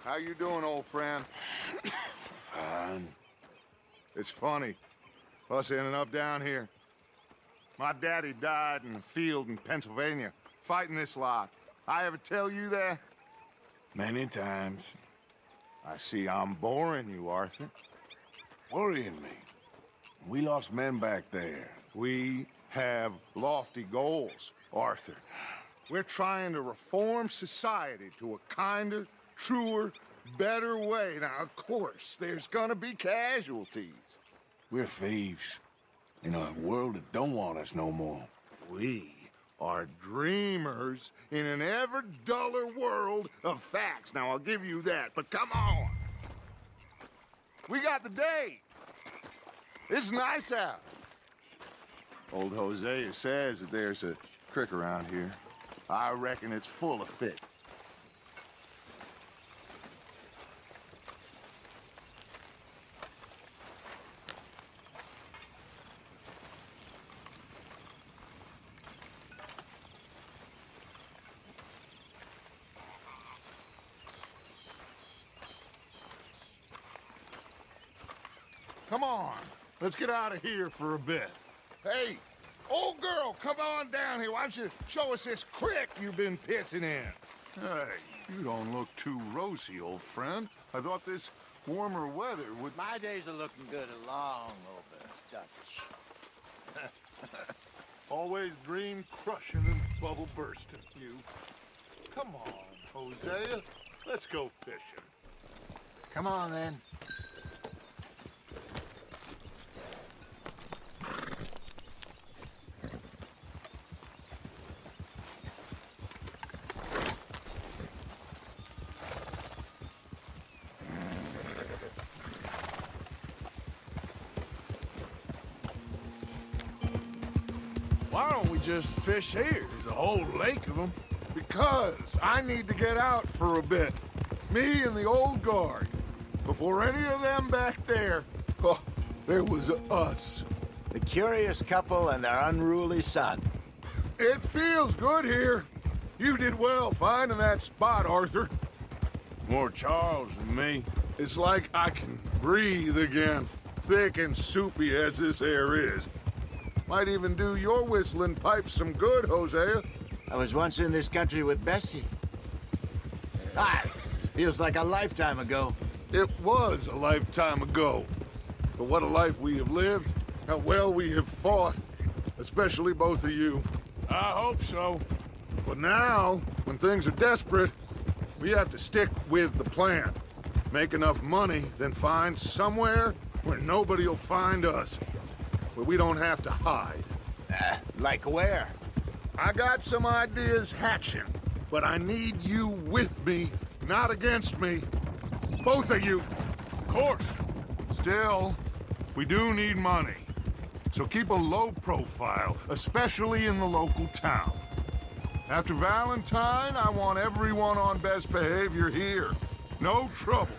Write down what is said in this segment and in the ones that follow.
How you doing, old friend? Fine. It's funny, us ending up down here. My daddy died in the field in Pennsylvania, fighting this lot. I ever tell you that? Many times. I see I'm boring you, Arthur. Worrying me. We lost men back there. We have lofty goals, Arthur. We're trying to reform society to a kinder, truer, better way. Now, of course, there's gonna be casualties. We're thieves. In a world that don't want us no more. We are dreamers in an ever duller world of facts. Now, I'll give you that, but come on. We got the day. It's nice out. Old Hosea says that there's a creek around here. I reckon it's full of fish. Come on, let's get out of here for a bit. Hey, old girl, come on down here. Why don't you show us this creek you've been pissing in? Hey, you don't look too rosy, old friend. I thought this warmer weather would... My days are looking good along over Dutch. Always dream crushing and bubble bursting, you. Come on, Hosea. Let's go fishing. Come on, then. Why don't we just fish here? There's a whole lake of them. Because I need to get out for a bit. Me and the old guard. Before any of them back there, oh, there was us. The curious couple and their unruly son. It feels good here. You did well finding that spot, Arthur. More Charles than me. It's like I can breathe again, thick and soupy as this air is. Might even do your whistling pipes some good, Hosea. I was once in this country with Bessie. Feels like a lifetime ago. It was a lifetime ago. But what a life we have lived. How well we have fought. Especially both of you. I hope so. But now, when things are desperate, we have to stick with the plan. Make enough money, then find somewhere where nobody will find us. Where we don't have to hide. Like where? I got some ideas hatching, but I need you with me, not against me. Both of you. Of course. Still, we do need money. So keep a low profile, especially in the local town. After Valentine, I want everyone on best behavior here. No trouble.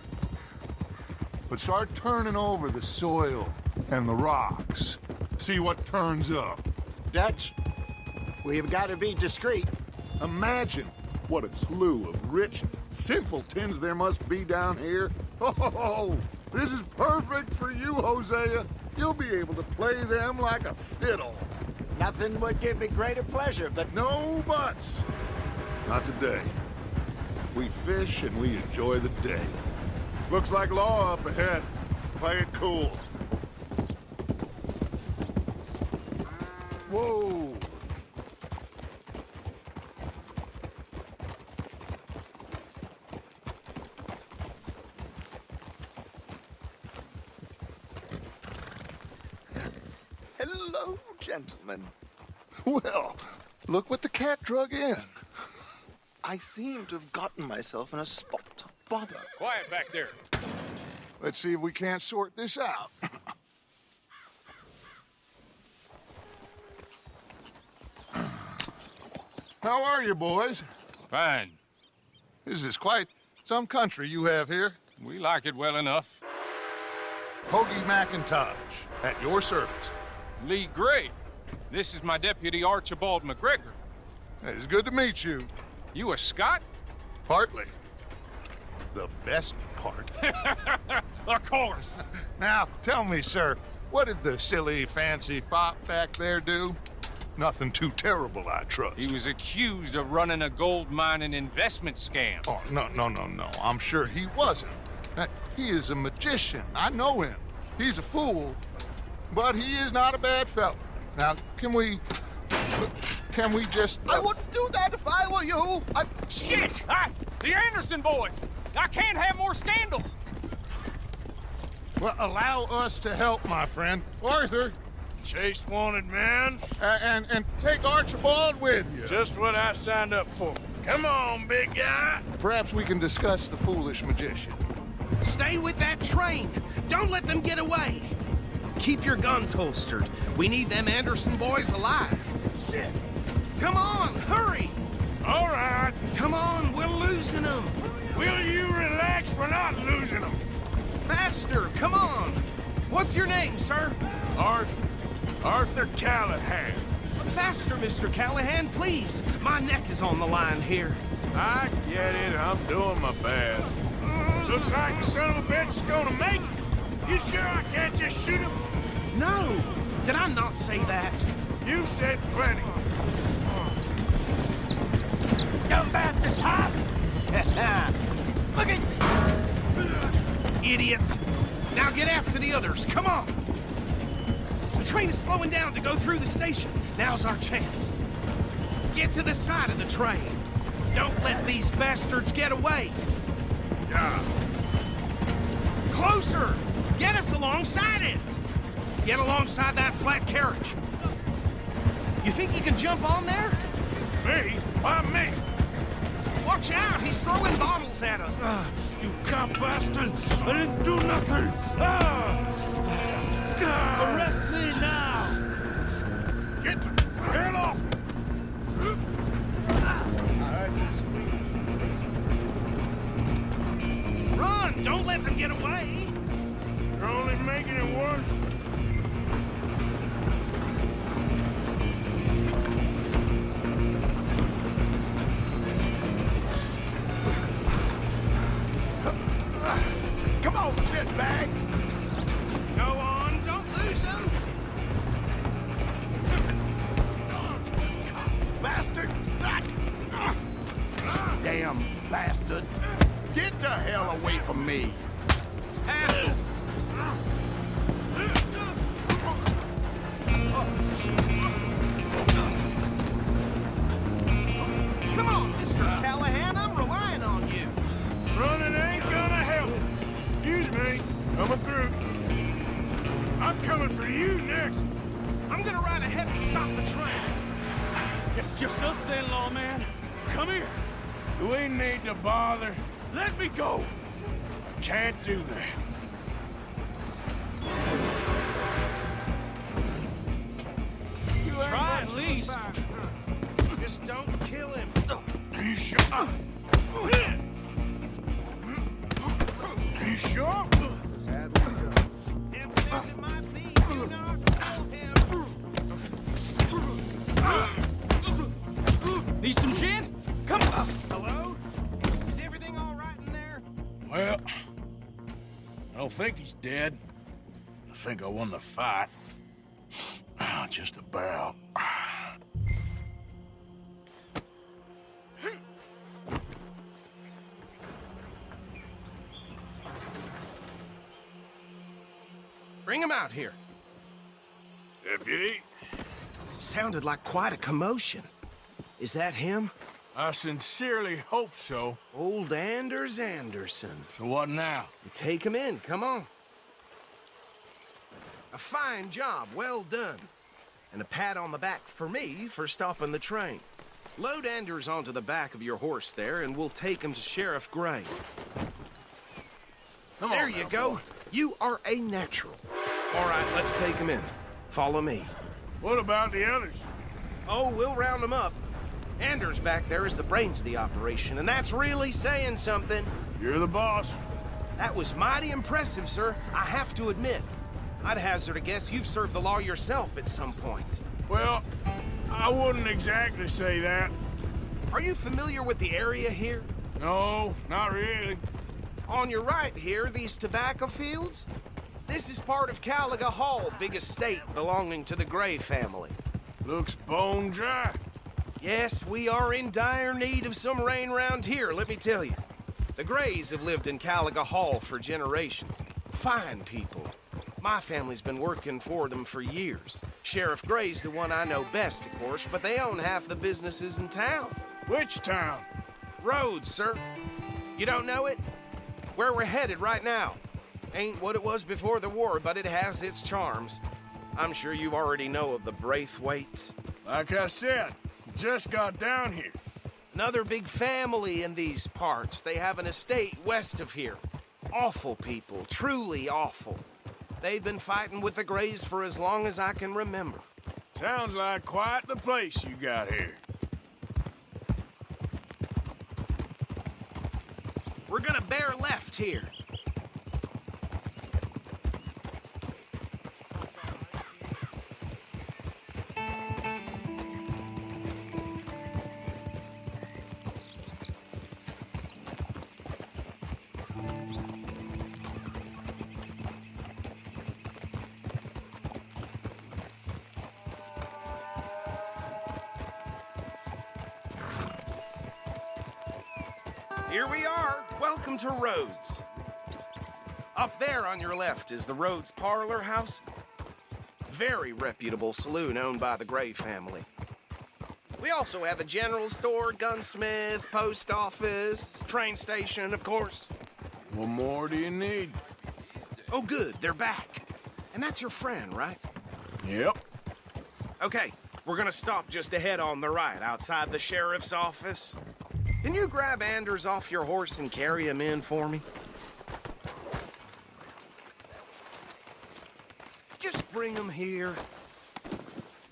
But start turning over the soil and the rocks. See what turns up. Dutch, we've got to be discreet. Imagine what a slew of rich simpletons there must be down here. Oh, this is perfect for you, Hosea. You'll be able to play them like a fiddle. Nothing would give me greater pleasure, but No buts. Not today. We fish and we enjoy the day. Looks like law up ahead. Play it cool. Whoa. Hello, gentlemen. Well, look what the cat drug in. I seem to have gotten myself in a spot of bother. Quiet back there. Let's see if we can't sort this out. How are you, boys? Fine. This is quite some country you have here. We like it well enough. Hoagie McIntosh, at your service. Lee Gray. This is my deputy Archibald McGregor. It's good to meet you. You a Scot? Partly. the best part. Of course. Now, tell me, sir, what did the silly, fancy fop back there do? Nothing too terrible, I trust. He was accused of running a gold mining investment scam. Oh, no. I'm sure he wasn't. He is a magician. I know him. He's a fool, but he is not a bad fellow. Now, can we just... I wouldn't do that if I were you. Shit! The Anderson boys! I can't have more scandal! Well, allow us to help, my friend. Arthur, Chase wanted man. and take Archibald with you. Just what I signed up for. Come on, big guy. Perhaps we can discuss the foolish magician. Stay with that train. Don't let them get away. Keep your guns holstered. We need them Anderson boys alive. Shit. Come on, hurry. All right. Come on, we're losing them. Will you relax? We're not losing them. Faster, come on. What's your name, sir? Arthur Callahan. Faster, Mr. Callahan, please. My neck is on the line here. I get it. I'm doing my best. Looks like the son of a bitch is gonna make it. You sure I can't just shoot him? No, did I not say that? You've said plenty. You bastard, huh? Look at... Idiot. Now get after the others, come on. The train is slowing down to go through the station. Now's our chance. Get to the side of the train. Don't let these bastards get away. Yeah. Closer! Get us alongside it! Get alongside that flat carriage. You think you can jump on there? Me? Why me? Watch out! He's throwing bottles at us. You cop bastard! I didn't do nothing! Arrest me now! Get the hell off! Run! Don't let them get away! You're only making it worse. Come on, shitbag! Go on, don't lose them! Bastard! Damn bastard. Get the hell away from me! Handle! Come on, Mr. Callahan, I'm relying on you. Running ain't gonna help. Excuse me. Coming through. I'm coming for you next. I'm gonna ride ahead and stop the train. It's just us then, lawman. Come here. Do we need to bother? Let me go. I can't do that. Try at least. Just don't kill him. Are you sure? Are you sure? Tempting as it might be, do not kill him. Need some gin? Come on. Hello? Is everything all right in there? Well, I don't think he's dead. I think I won the fight. Just about. Bring him out here. Deputy, Sounded like quite a commotion. Is that him? I sincerely hope so. Old Anders Anderson. So what now? Take him in, come on. A fine job, well done. And a pat on the back for me for stopping the train. Load Anders onto the back of your horse there, and we'll take him to Sheriff Gray. There you go. You are a natural. All right, let's take him in. Follow me. What about the others? Oh, we'll round them up. Anders back there is the brains of the operation, and that's really saying something. You're the boss. That was mighty impressive, sir. I have to admit. I'd hazard a guess you've served the law yourself at some point. Well, I wouldn't exactly say that. Are you familiar with the area here? No, not really. On your right here, these tobacco fields? This is part of Caliga Hall, big estate belonging to the Gray family. Looks bone dry. Yes, we are in dire need of some rain round here, let me tell you. The Grays have lived in Caliga Hall for generations. Fine people. My family's been working for them for years. Sheriff Gray's the one I know best, of course, but they own half the businesses in town. Which town? Rhodes, sir. You don't know it? Where we're headed right now. Ain't what it was before the war, but it has its charms. I'm sure you already know of the Braithwaits. Like I said, just got down here. Another big family in these parts. They have an estate west of here. Awful people, truly awful. They've been fighting with the Grays for as long as I can remember. Sounds like quite the place you got here. We're gonna bear left here. Here we are. Welcome to Rhodes. Up there on your left is the Rhodes Parlor House. Very reputable saloon owned by the Gray family. We also have a general store, gunsmith, post office, train station, of course. What more do you need? Oh, good, they're back. And that's your friend, right? Yep. Okay, we're gonna stop just ahead on the right, outside the sheriff's office. Can you grab Anders off your horse and carry him in for me? Just bring him here.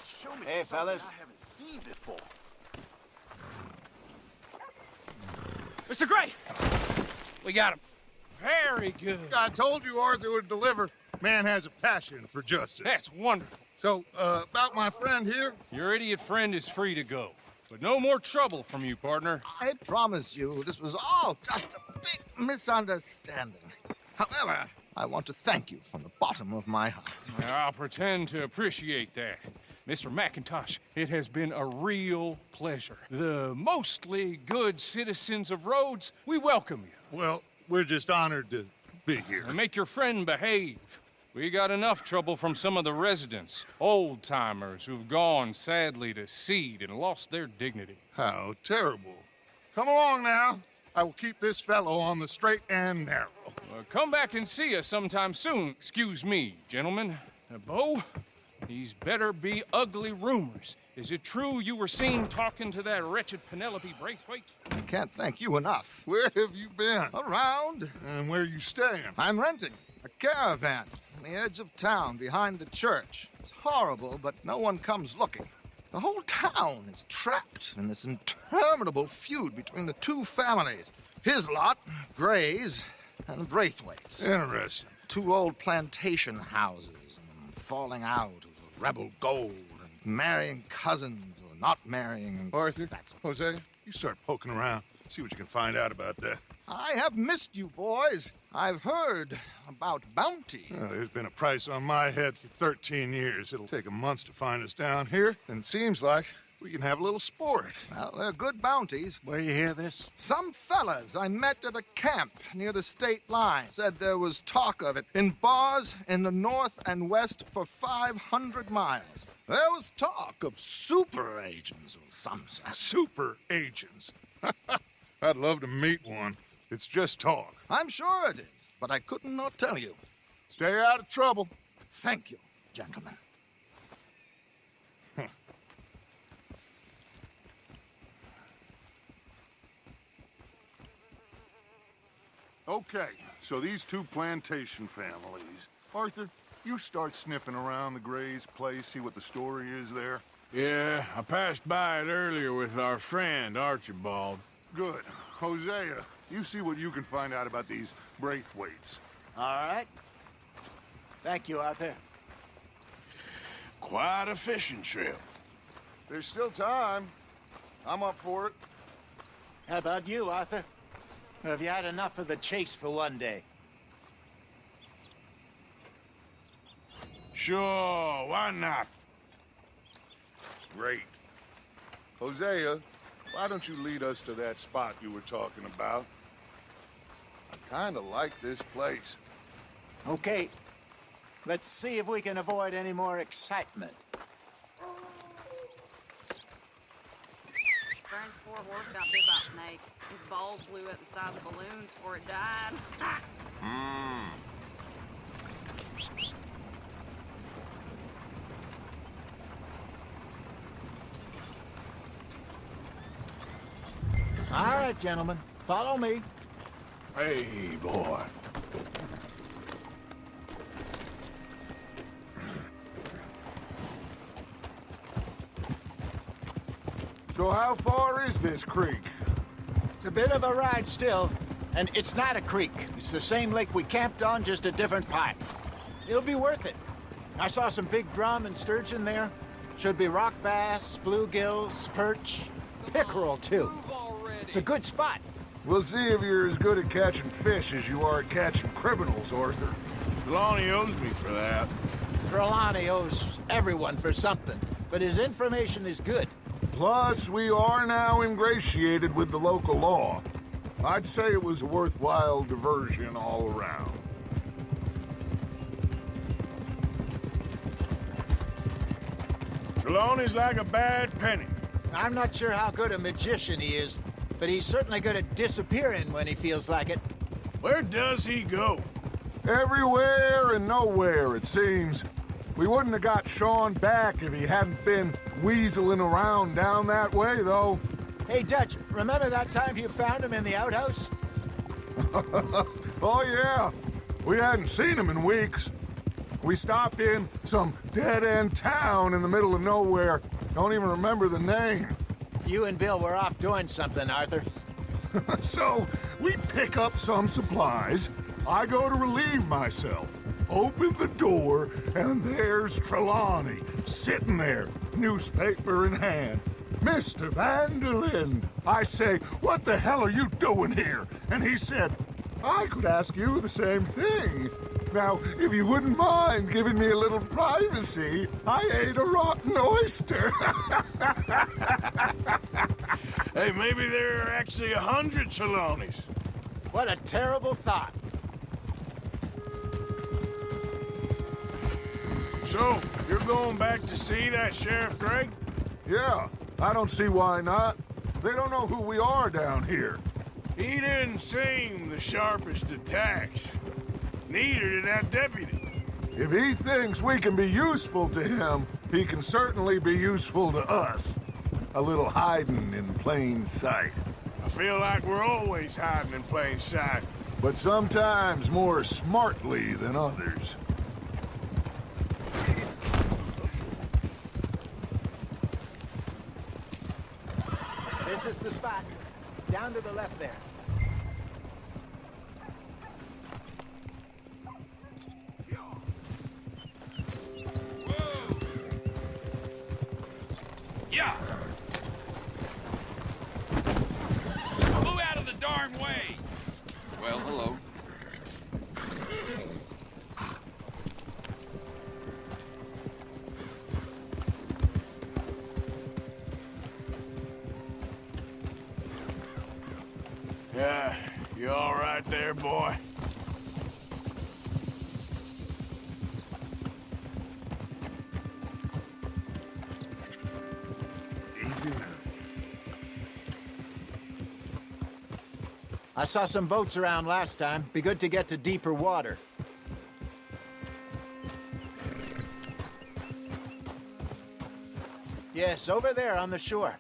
Show me hey, fellas. I haven't seen before. Mr. Gray! We got him. Very good. I told you Arthur would deliver. Man has a passion for justice. That's wonderful. So, about my friend here? Your idiot friend is free to go. But no more trouble from you, partner. I promise you, this was all just a big misunderstanding. However, I want to thank you from the bottom of my heart. I'll pretend to appreciate that. Mr. McIntosh, it has been a real pleasure. The mostly good citizens of Rhodes, we welcome you. Well, we're just honored to be here. And make your friend behave. We got enough trouble from some of the residents, old-timers who've gone, sadly, to seed and lost their dignity. How terrible. Come along now. I will keep this fellow on the straight and narrow. Come back and see us sometime soon. Excuse me, gentlemen. Bo, these better be ugly rumors. Is it true you were seen talking to that wretched Penelope Braithwaite? I can't thank you enough. Where have you been? Around. And where you staying? I'm renting a caravan on the edge of town behind the church. It's horrible, but no one comes looking. The whole town is trapped in this interminable feud between the two families. His lot, Gray's, and Braithwait's. Interesting. Two old plantation houses, and falling out over rebel gold, and marrying cousins or not marrying. Arthur, That's Jose, you start poking around. See what you can find out about that. I have missed you, boys. I've heard about bounty. Well, there's been a price on my head for 13 years. It'll take a month to find us down here, and it seems like we can have a little sport. Well, they're good bounties. Where you hear this? Some fellas I met at a camp near the state line said there was talk of it in bars in the north and west for 500 miles. There was talk of super agents of some sort. Super agents. I'd love to meet one. It's just talk. I'm sure it is, but I couldn't not tell you. Stay out of trouble. Thank you, gentlemen. Okay, so these two plantation families. Arthur, you start sniffing around the Gray's place, see what the story is there. Yeah, I passed by it earlier with our friend, Archibald. Good. Hosea, you see what you can find out about these Braithwaits. All right. Thank you, Arthur. Quite a fishing trip. There's still time. I'm up for it. How about you, Arthur? Have you had enough of the chase for one day? Sure, why not? Great. Hosea, why don't you lead us to that spot you were talking about? I kinda like this place. Okay. Let's see if we can avoid any more excitement. Brian's poor horse got bit by a snake. His balls blew up the size of balloons before it died. All right, gentlemen. Follow me. Hey, boy. So how far is this creek? It's a bit of a ride still, and it's not a creek. It's the same lake we camped on, just a different part. It'll be worth it. I saw some big drum and sturgeon there. Should be rock bass, bluegills, perch, pickerel too. It's a good spot. We'll see if you're as good at catching fish as you are at catching criminals, Arthur. Lonnie owes me for that. Trelawney owes everyone for something, but his information is good. Plus, we are now ingratiated with the local law. I'd say it was a worthwhile diversion all around. Trelawney's like a bad penny. I'm not sure how good a magician he is, but he's certainly good at disappearing when he feels like it. Where does he go? Everywhere and nowhere, it seems. We wouldn't have got Sean back if he hadn't been weaseling around down that way, though. Hey, Dutch, remember that time you found him in the outhouse? Oh, yeah. We hadn't seen him in weeks. We stopped in some dead-end town in the middle of nowhere. Don't even remember the name. You and Bill were off doing something, Arthur. So, we pick up some supplies. I go to relieve myself. Open the door, and there's Trelawney, sitting there, newspaper in hand. Mr. VanDerLinde. I say, what the hell are you doing here? And he said, I could ask you the same thing. Now, if you wouldn't mind giving me a little privacy, I ate a rotten oyster. Hey, maybe there are actually 100 Trelawneys. What a terrible thought. So, you're going back to see that Sheriff Gregg? Yeah, I don't see why not. They don't know who we are down here. He didn't seem the sharpest attacks. Neither did that deputy. If he thinks we can be useful to him, he can certainly be useful to us. A little hiding in plain sight. I feel like we're always hiding in plain sight. But sometimes more smartly than others. This is the spot. Down to the left there. Yeah! Move out of the darn way! Well, hello. Yeah, you all right there, boy? Easy now. I saw some boats around last time. Be good to get to deeper water. Yes, over there on the shore.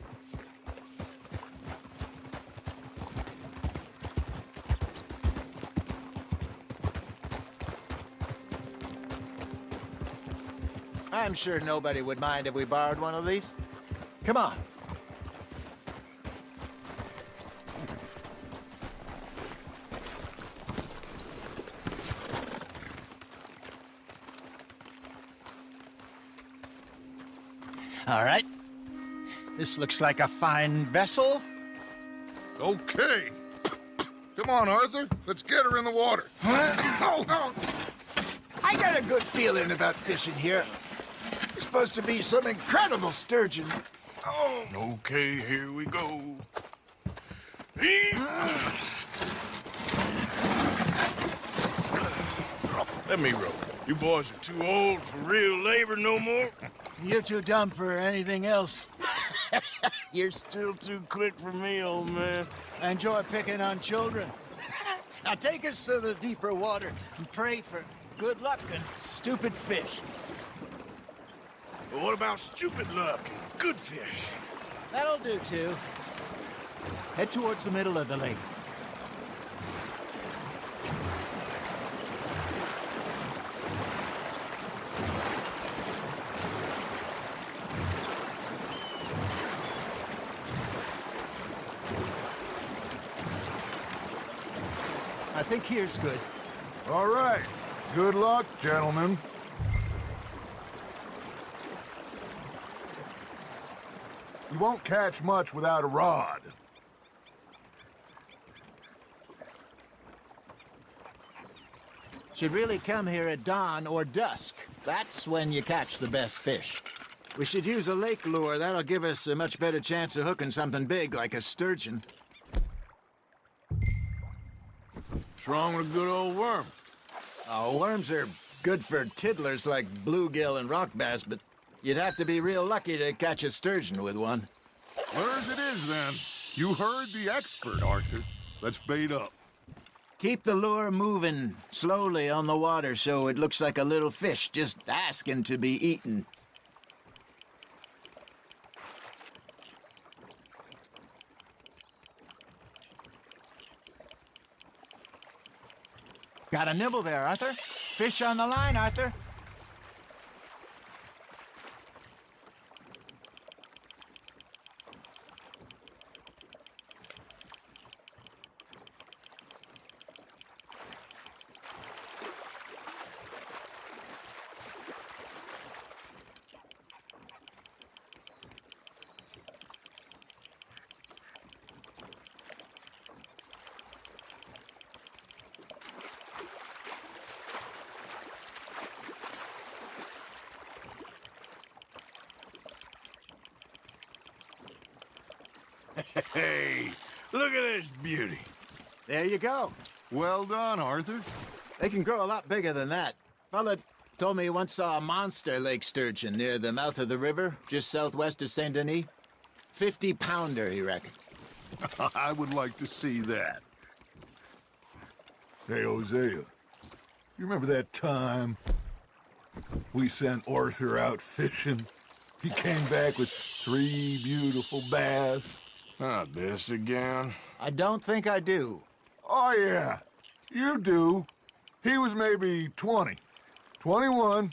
I'm sure nobody would mind if we borrowed one of these. Come on. All right. This looks like a fine vessel. Okay. Come on, Arthur. Let's get her in the water. Oh. I got a good feeling about fishing here. It's supposed to be some incredible sturgeon. Oh. Okay, here we go. Let me row. You boys are too old for real labor no more. You're too dumb for anything else. You're still too quick for me, old man. I enjoy picking on children. Now take us to the deeper water and pray for good luck and stupid fish. But what about stupid luck and good fish? That'll do, too. Head towards the middle of the lake. I think here's good. All right. Good luck, gentlemen. You won't catch much without a rod. Should really come here at dawn or dusk. That's when you catch the best fish. We should use a lake lure. That'll give us a much better chance of hooking something big like a sturgeon. What's wrong with a good old worm? Oh, worms are good for tiddlers like bluegill and rock bass, but you'd have to be real lucky to catch a sturgeon with one. Where's it is, then? You heard the expert, Arthur. Let's bait up. Keep the lure moving slowly on the water so it looks like a little fish just asking to be eaten. Got a nibble there, Arthur. Fish on the line, Arthur. Hey, look at this beauty. There you go. Well done, Arthur. They can grow a lot bigger than that. Fella told me he once saw a monster lake sturgeon near the mouth of the river, just southwest of Saint Denis. 50-pounder, he reckoned. I would like to see that. Hey, Hosea, you remember that time we sent Arthur out fishing? He came back with 3 beautiful bass. Not this again. I don't think I do. Oh, yeah, you do. He was maybe 20, 21,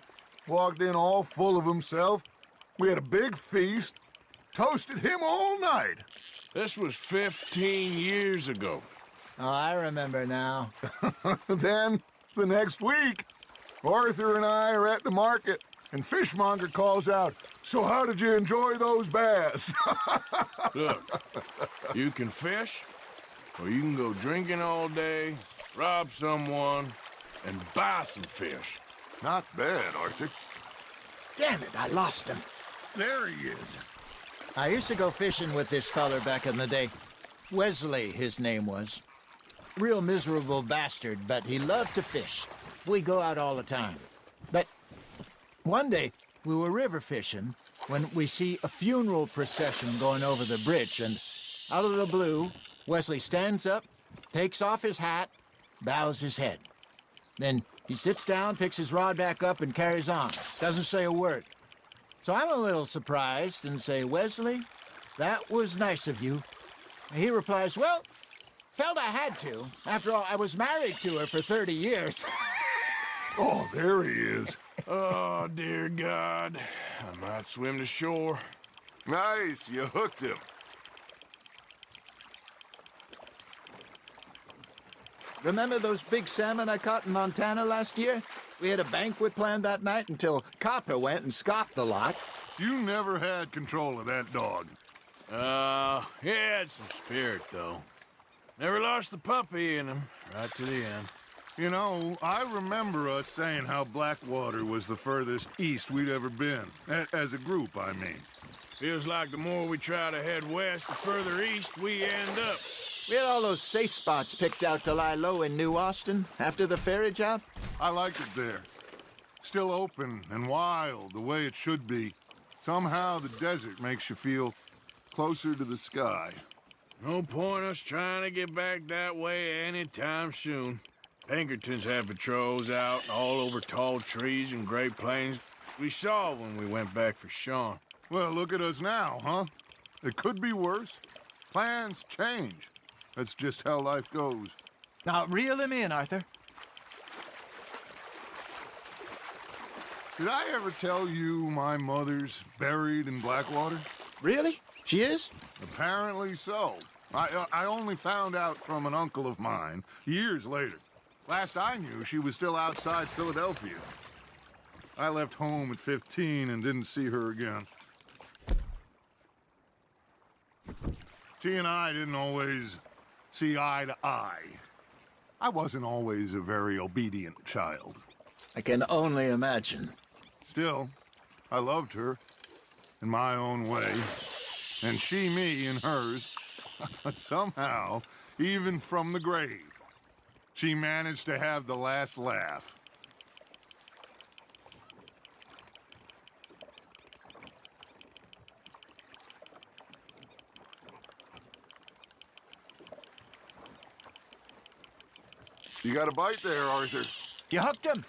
walked in all full of himself. We had a big feast, toasted him all night. This was 15 years ago. Oh, I remember now. Then, the next week, Arthur and I are at the market, and Fishmonger calls out, "So how did you enjoy those bass?" Look, you can fish, or you can go drinking all day, rob someone, and buy some fish. Not bad, Arthur. Damn it, I lost him. There he is. I used to go fishing with this feller back in the day. Wesley, his name was. Real miserable bastard, but he loved to fish. We'd go out all the time. But one day, we were river fishing when we see a funeral procession going over the bridge, and out of the blue, Wesley stands up, takes off his hat, bows his head. Then he sits down, picks his rod back up, and carries on. Doesn't say a word. So I'm a little surprised and say, "Wesley, that was nice of you." And he replies, "Well, felt I had to. After all, I was married to her for 30 years. Oh, there he is. Oh, dear God. I might swim to shore. Nice, you hooked him. Remember those big salmon I caught in Montana last year? We had a banquet planned that night until Copper went and scoffed the lot. You never had control of that dog. He had some spirit, though. Never lost the puppy in him, right to the end. You know, I remember us saying how Blackwater was the furthest east we'd ever been. As a group, I mean. Feels like the more we try to head west, the further east we end up. We had all those safe spots picked out to lie low in New Austin after the ferry job. I liked it there. Still open and wild, the way it should be. Somehow the desert makes you feel closer to the sky. No point us trying to get back that way anytime soon. Pinkertons had patrols out all over tall trees and Great Plains. We saw when we went back for Sean. Well, look at us now, huh? It could be worse. Plans change. That's just how life goes. Now, reel him in, Arthur. Did I ever tell you my mother's buried in Blackwater? Really? She is? Apparently so. I only found out from an uncle of mine years later. Last I knew, she was still outside Philadelphia. I left home at 15 and didn't see her again. She and I didn't always see eye to eye. I wasn't always a very obedient child. I can only imagine. Still, I loved her in my own way, and she me in hers. Somehow, even from the grave, she managed to have the last laugh. You got a bite there, Arthur. You hooked him.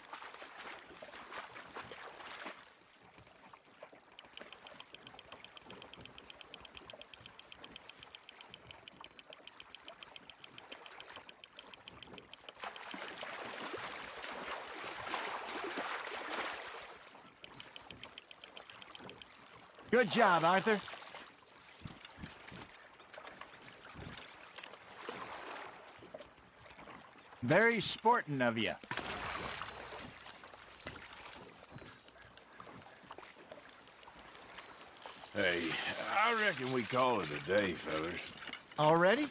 Good job, Arthur. Very sporting of you. Hey, I reckon we call it a day, fellas. Already?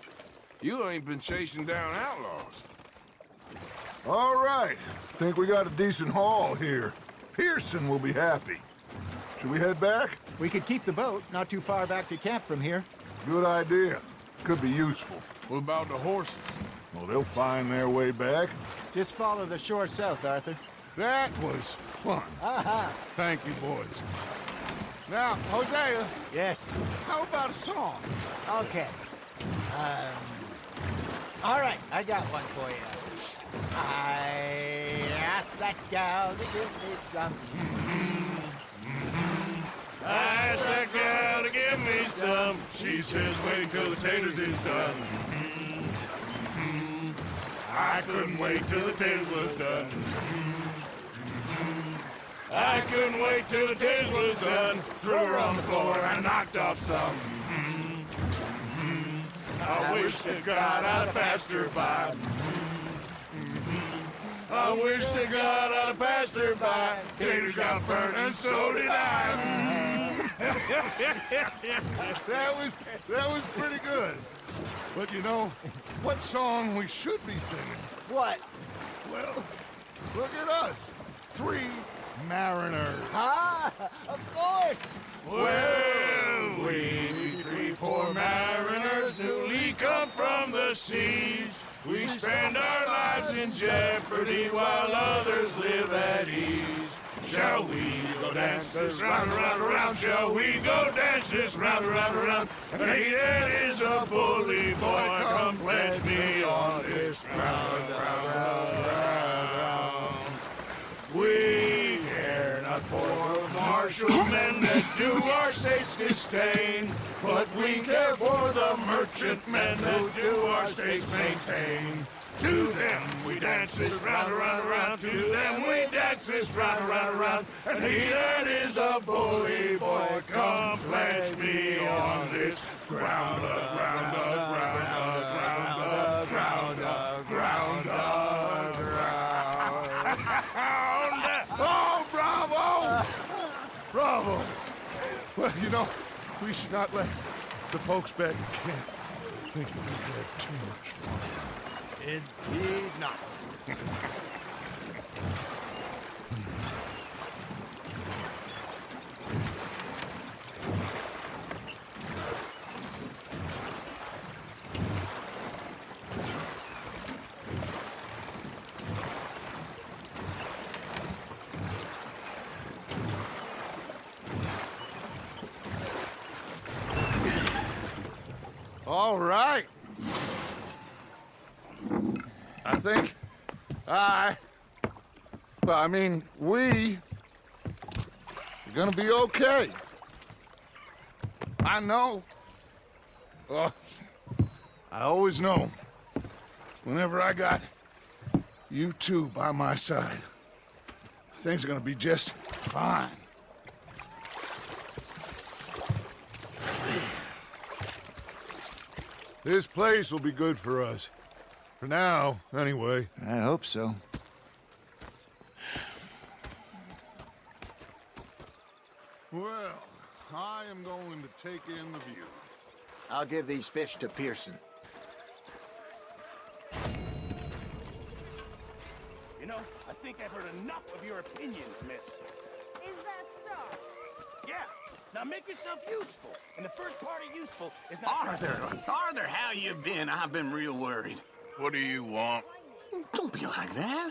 You ain't been chasing down outlaws. All right. Think we got a decent haul here. Pearson will be happy. Should we head back? We could keep the boat not too far back to camp from here. Good idea. Could be useful. What about the horses? Well, they'll find their way back. Just follow the shore south, Arthur. That was fun. Aha! Thank you, boys. Now, Hosea, Yes. how about a song? Okay. All right, I got one for you. I asked that gal to give me some. I asked that gal to give me some. She says, wait till the taters is done. I couldn't wait till the taters was done. I couldn't wait till the taters was done. Threw her on the floor and knocked off some. I wish to God I'd have passed her by. I wish to God I'd have passed her by. Taters got burnt and so did I. That was pretty good. But you know, what song we should be singing? What? Well, look at us. 3 mariners. Ah, of course. Well, we 3 poor mariners newly come from the seas. We spend our lives in jeopardy while others live at ease. Shall we go dance this round, around, around? Shall we go dance this round, around, around? Hey, that is a bully boy. Come pledge me on this ground, ground. We care not for martial men that do our state's disdain, but we care for the merchant men that do our state's maintain. To them we dance this round, around, around. To them we dance this round, around, around. And he that is a bully boy, come pledge me on this ground, ground, ground, ground, ground, ground, ground. Oh, bravo! Bravo! Well, you know, we should not let the folks back in camp think that we've had too much fun. Indeed not. All right. I think we are gonna be okay. I know. Oh, I always know. Whenever I got you two by my side, things are gonna be just fine. This place will be good for us. For now, anyway. I hope so. Well, I am going to take in the view. I'll give these fish to Pearson. You know, I think I've heard enough of your opinions, miss. Is that so? Yeah. Now make yourself useful. And the first part of useful is not... Arthur, how you been? I've been real worried. What do you want? Don't be like that.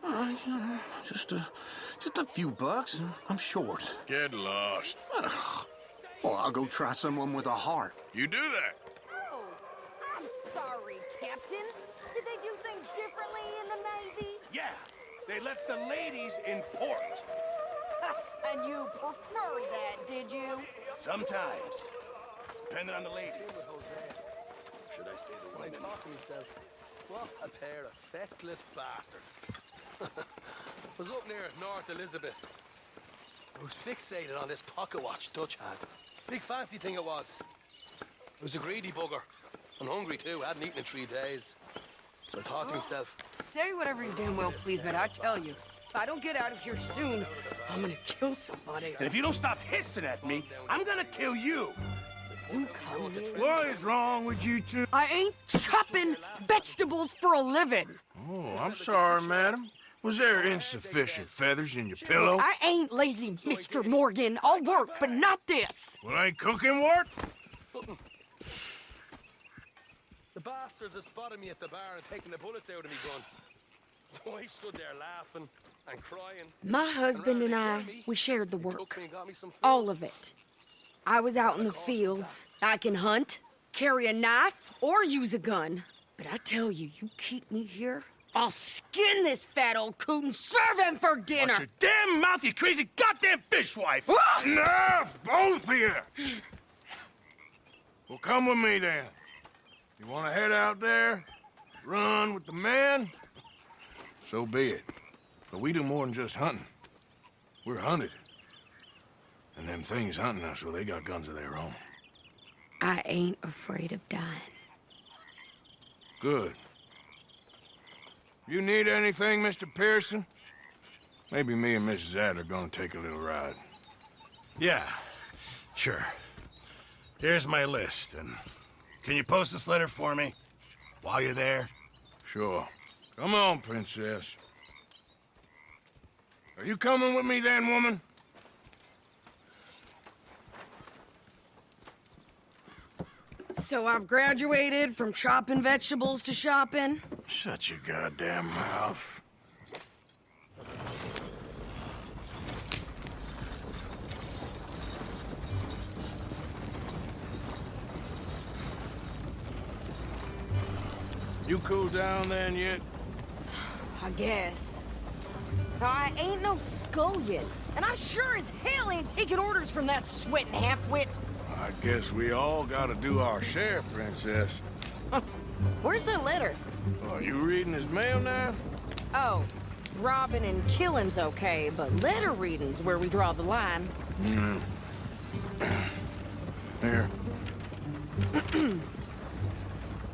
All right, just a few bucks. I'm short. Get lost. Well, I'll go try someone with a heart. You do that. Oh, I'm sorry, Captain. Did they do things differently in the Navy? Yeah. They left the ladies in port. And you preferred that, did you? Sometimes. Depending on the ladies. Should I say the women? What a pair of feckless bastards. Was up near North Elizabeth. I was fixated on this pocket watch Dutch had. Big fancy thing it was. It was a greedy bugger. And hungry too, hadn't eaten in 3 days. So I thought to myself, say whatever you damn well please, but I tell you, if I don't get out of here soon, I'm gonna kill somebody. And if you don't stop hissing at me, I'm gonna kill you. You come here. What is wrong with you two? I ain't chopping vegetables for a living. Oh, I'm sorry, madam. Was there insufficient feathers in your pillow? I ain't lazy, Mr. Morgan. I'll work, but not this. Well, ain't cooking work? the bastards had spotted me at the bar and taken the bullets out of me gun. So I stood there laughing and crying. My husband and I, we shared the He work. took me and got me some food. All of it. I was out in the fields. I can hunt, carry a knife, or use a gun. But I tell you, you keep me here, I'll skin this fat old coot and serve him for dinner. Watch your damn mouth, you crazy goddamn fishwife! Ah! Enough, both of you! Well, come with me then. You want to head out there, run with the men? So be it. But we do more than just hunting. We're hunted. And them things hunting us, well, they got guns of their own. I ain't afraid of dying. Good. You need anything, Mr. Pearson? Maybe me and Mrs. Ad are gonna take a little ride. Yeah, sure. Here's my list, and can you post this letter for me while you're there? Sure. Come on, Princess. Are you coming with me then, woman? So I've graduated from chopping vegetables to shopping. Shut your goddamn mouth. You cooled down then yet? I guess. I ain't no scullion, and I sure as hell ain't taking orders from that sweating half-wit. I guess we all gotta do our share, Princess. Where's that letter? Are you reading his mail now? Oh, robbing and killing's okay, but letter reading's where we draw the line. Here.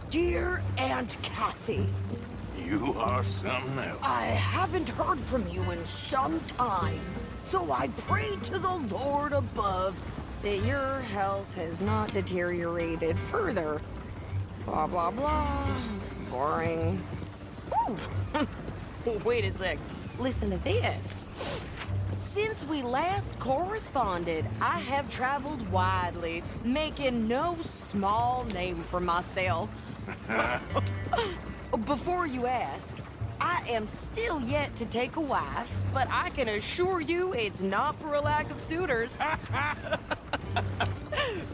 Dear Aunt Kathy, You are something else. I haven't heard from you in some time, so I pray to the Lord above that your health has not deteriorated further. Blah, blah, blah. It's boring. Ooh. Wait a sec. Listen to this. Since we last corresponded, I have traveled widely, making no small name for myself. Before you ask, I am still yet to take a wife, but I can assure you it's not for a lack of suitors.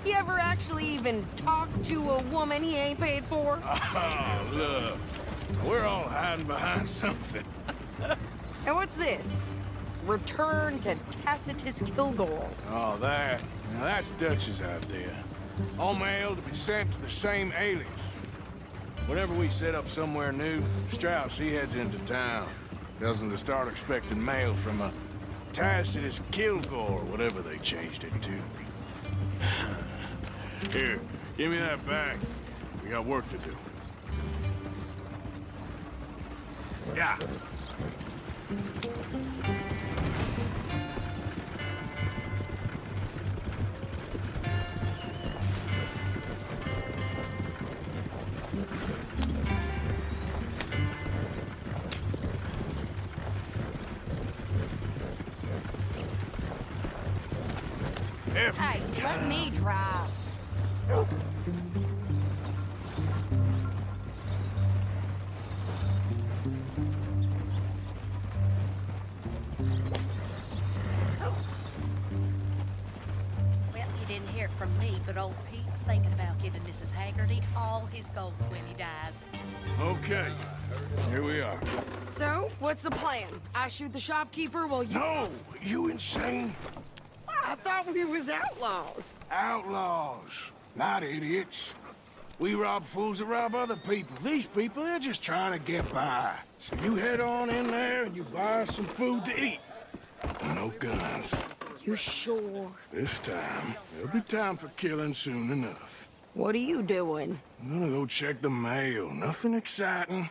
You ever actually even talk to a woman he ain't paid for? Oh, look. We're all hiding behind something. And what's this? Return to Tacitus Kilgore. Oh, that. Now, that's Dutch's idea. All mail to be sent to the same alias. Whenever we set up somewhere new, Strauss, he heads into town. Tells them to start expecting mail from a Tacitus Kilgore, whatever they changed it to. Here, give me that back. We got work to do. Yeah. Hey, let me drive. Well, you didn't hear it from me, but old Pete's thinking about giving Mrs. Haggerty all his gold when he dies. Okay, here we are. So, what's the plan? I shoot the shopkeeper while you... No! You insane? I thought we was outlaws. Outlaws, not idiots. We rob fools that rob other people. These people, they're just trying to get by. So you head on in there and you buy us some food to eat. No guns. You sure? This time, there'll be time for killing soon enough. What are you doing? I'm gonna go check the mail. Nothing exciting.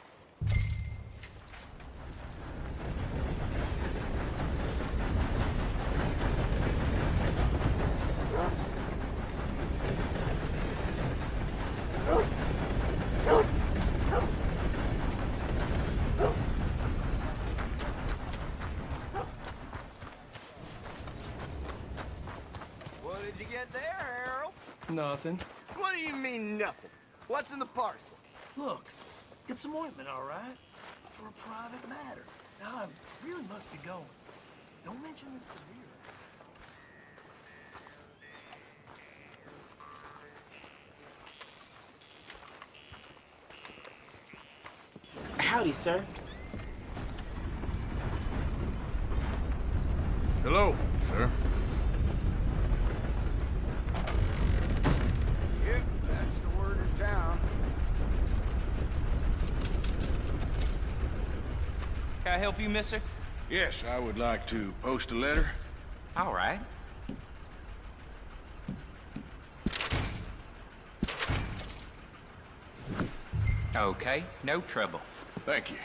What did you get there, Harold? Nothing. What do you mean, nothing? What's in the parcel? Look, it's some ointment, all right? For a private matter. Now, I really must be going. Don't mention this to Vera. Howdy, sir. Hello, sir. Yep, that's the word of town. Can I help you, mister? Yes, I would like to post a letter. All right. Okay, no trouble. Thank you.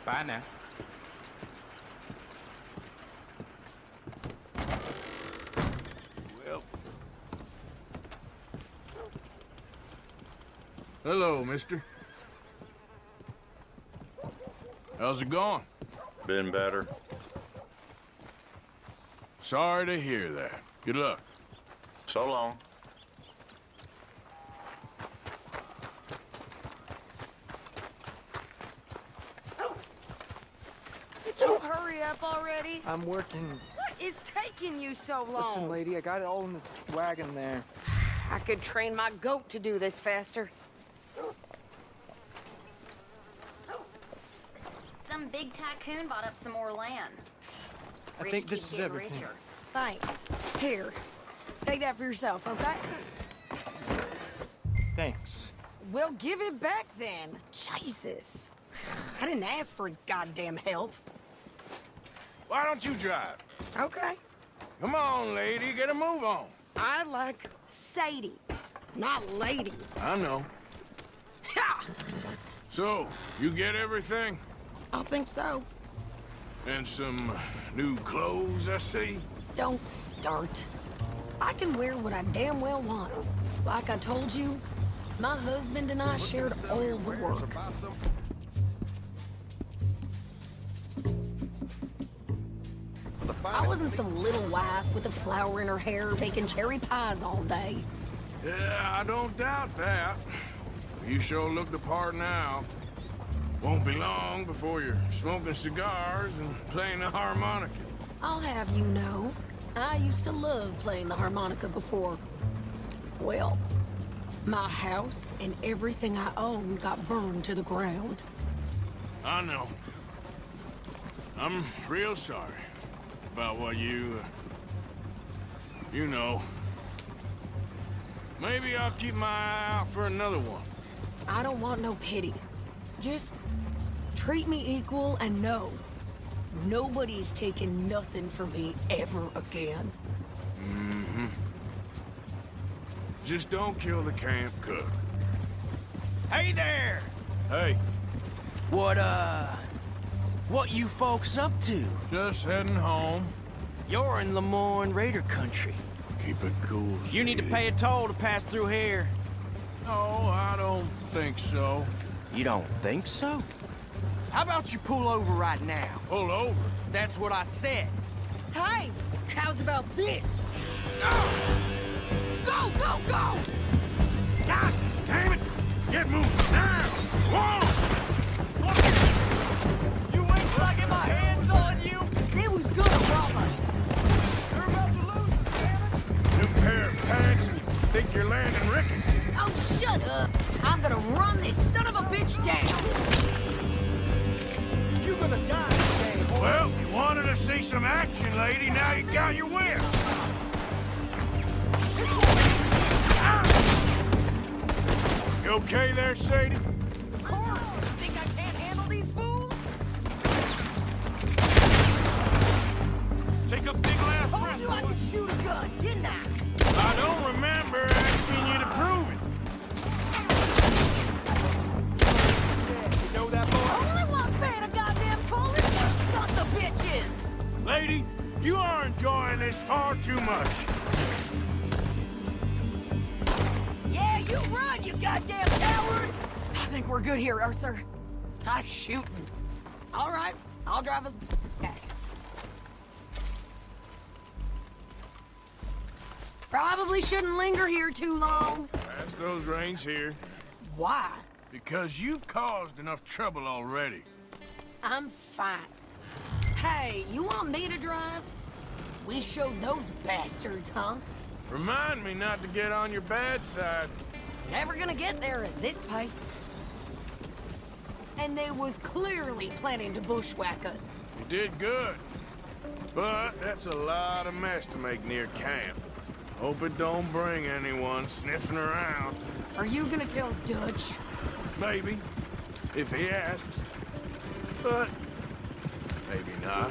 Bye now. Well. Hello, mister. How's it going? Been better. Sorry to hear that. Good luck. So long. Did you hurry up already? I'm working. What is taking you so long? Listen, lady, I got it all in the wagon there. I could train my goat to do this faster. Some big tycoon bought up some more land. I think this is everything. Thanks. Here, take that for yourself, okay? Thanks. We'll give it back then. Jesus. I didn't ask for his goddamn help. Why don't you drive? Okay. Come on, lady, get a move on. I like Sadie, not lady. I know. Ha! So, you get everything? I think so. And some new clothes, I see? Don't start. I can wear what I damn well want. Like I told you, My husband and I shared all the work. I wasn't some little wife with a flower in her hair baking cherry pies all day. Yeah, I don't doubt that. You sure look the part now. Won't be long before you're smoking cigars and playing the harmonica. I'll have you know, I used to love playing the harmonica before. Well, my house and everything I owned got burned to the ground. I know. I'm real sorry about what you know. Maybe I'll keep my eye out for another one. I don't want no pity. Just treat me equal and know nobody's taking nothing from me ever again. Mm-hmm. Just don't kill the camp cook. Hey there! Hey. What you folks up to? Just heading home. You're in Lemoyne Raider country. Keep it cool, You need to pay a toll to pass through here. No, I don't think so. You don't think so? How about you pull over right now? Pull over? That's what I said. Hey, how's about this? Go, go, go! God damn it! Get moving now! Whoa! You ain't like get my hands on you! They was gonna rob us. They're about to lose us, damn it! New pair of pants and you think you're landing Ricketts. Oh, shut up! I'm gonna run this son of a bitch down! You're gonna die today, boy! Well, you wanted to see some action, lady. Now you got your wish. You okay there, Sadie? Of course! Think I can't handle these fools? Take a big last Told breath. you I could shoot a gun, didn't I? I don't remember asking you to prove it. You know that, boy? Only one's paying a goddamn toll is you son of bitches! Lady, you are enjoying this far too much. Yeah, you run, you goddamn coward! I think we're good here, Arthur. I'm shooting. All right, I'll drive us back. Probably shouldn't linger here too long. Pass those reins here. Why? Because you've caused enough trouble already. I'm fine. Hey, you want me to drive? We showed those bastards, huh? Remind me not to get on your bad side. Never gonna get there at this pace. And they was clearly planning to bushwhack us. You did good. But that's a lot of mess to make near camp. Hope it don't bring anyone sniffing around. Are you gonna tell Dutch? Maybe, if he asks. But maybe not.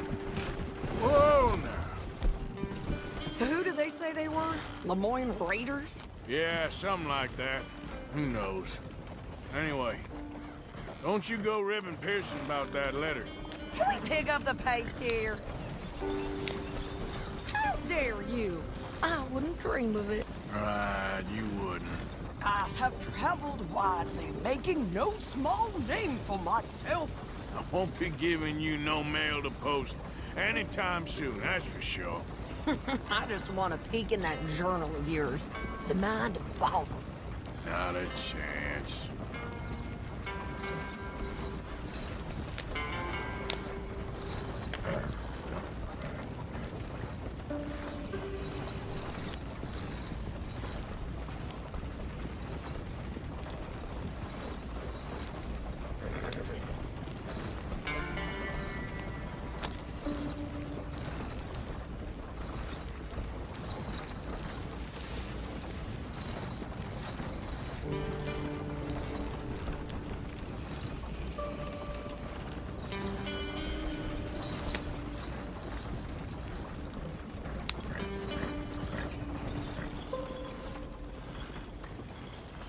Whoa, now. So who did they say they were? Lemoyne Raiders? Yeah, something like that. Who knows? Anyway, don't you go ribbing Pearson about that letter. Can we pick up the pace here? How dare you? I wouldn't dream of it. Right, you wouldn't. I have traveled widely, making no small name for myself. I won't be giving you no mail to post anytime soon, that's for sure. I just want to peek in that journal of yours. The mind boggles. Not a chance.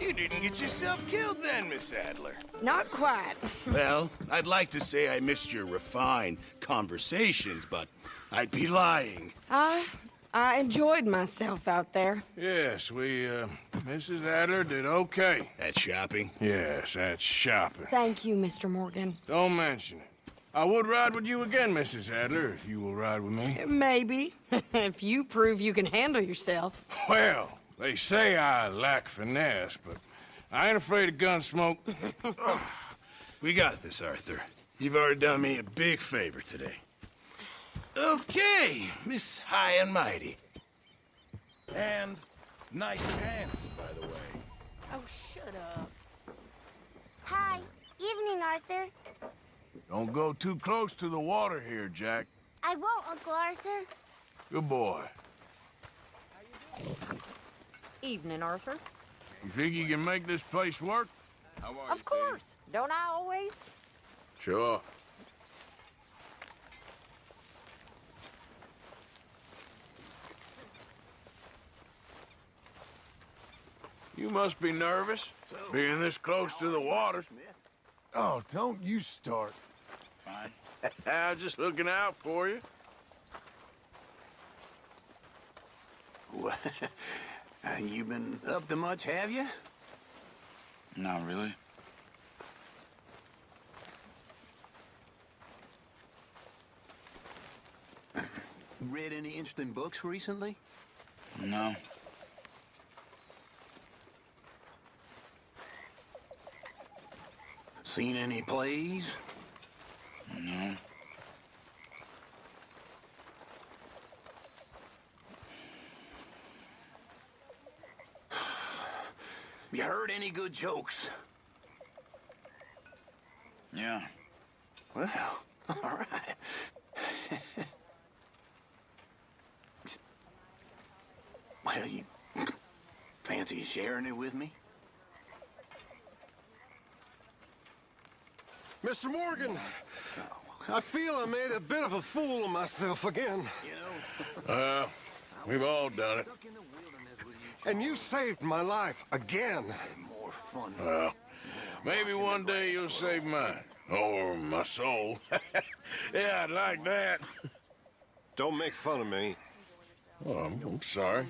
You didn't get yourself killed then, Miss Adler. Not quite. Well, I'd like to say I missed your refined conversations, but I'd be lying. I I enjoyed myself out there. Yes, Mrs. Adler did okay. At shopping? Yes, that's shopping. Thank you, Mr. Morgan. Don't mention it. I would ride with you again, Mrs. Adler, if you will ride with me. Maybe. If you prove you can handle yourself. Well, they say I lack finesse, but I ain't afraid of gun smoke. We got this, Arthur. You've already done me a big favor today. Okay, Miss High and Mighty. And nice pants, by the way. Oh, shut up. Hi. Evening, Arthur. Don't go too close to the water here, Jack. I won't, Uncle Arthur. Good boy. Evening, Arthur. You think you can make this place work? Of course. Don't I always? Sure. You must be nervous, being this close to the water. Oh, don't you start. Fine. I'm just looking out for you. Well, you been up to much, have you? Not really. Read any interesting books recently? No. Seen any plays? No. You heard any good jokes? Yeah. Well, all right. Well, you fancy sharing it with me? Mr. Morgan, I feel I made a bit of a fool of myself again. We've all done it. And you saved my life again. More fun. Well, maybe one day you'll save mine. Or my soul. Yeah, I'd like that. Don't make fun of me. Oh, I'm sorry.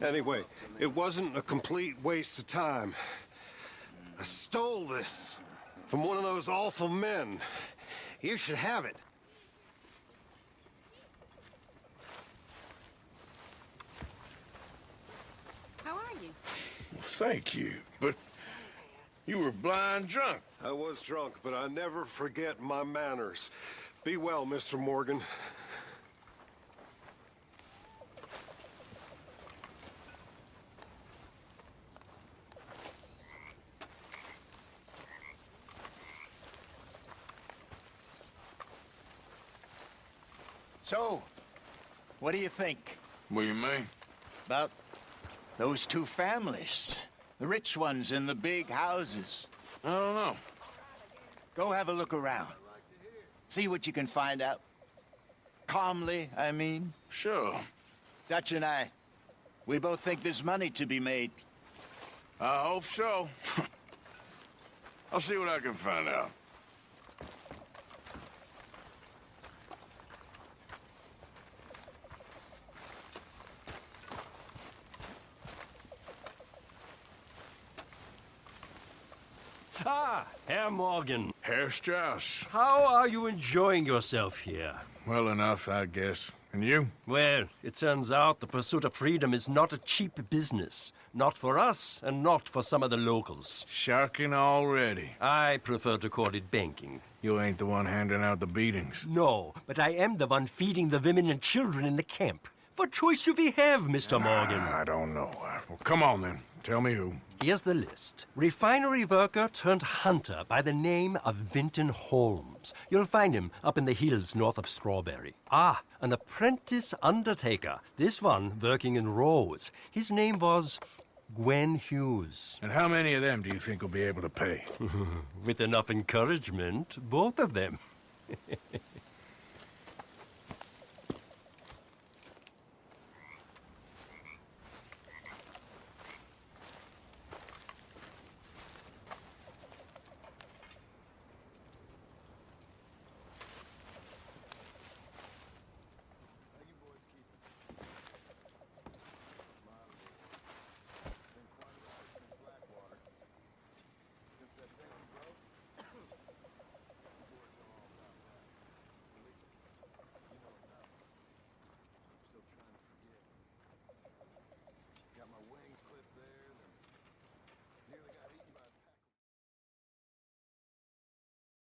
Anyway, it wasn't a complete waste of time. I stole this from one of those awful men. You should have it. How are you? Well, thank you, but you were blind drunk. I was drunk, but I never forget my manners. Be well, Mr. Morgan. So, what do you think? What do you mean? About those two families. The rich ones in the big houses. I don't know. Go have a look around. See what you can find out. Calmly, I mean. Sure. Dutch and I, we both think there's money to be made. I hope so. I'll see what I can find out. Ah, Herr Morgan. Herr Strauss. How are you enjoying yourself here? Well enough, I guess. And you? Well, it turns out the pursuit of freedom is not a cheap business. Not for us, and not for some of the locals. Sharking already. I prefer to call it banking. You ain't the one handing out the beatings. No, but I am the one feeding the women and children in the camp. What choice do we have, Mr. Morgan? I don't know. Well, come on then. Tell me who. Here's the list. Refinery worker turned hunter by the name of Vinton Holmes. You'll find him up in the hills north of Strawberry. Ah, an apprentice undertaker. This one working in Rhodes. His name was Gwen Hughes. And how many of them do you think will be able to pay? With enough encouragement, both of them.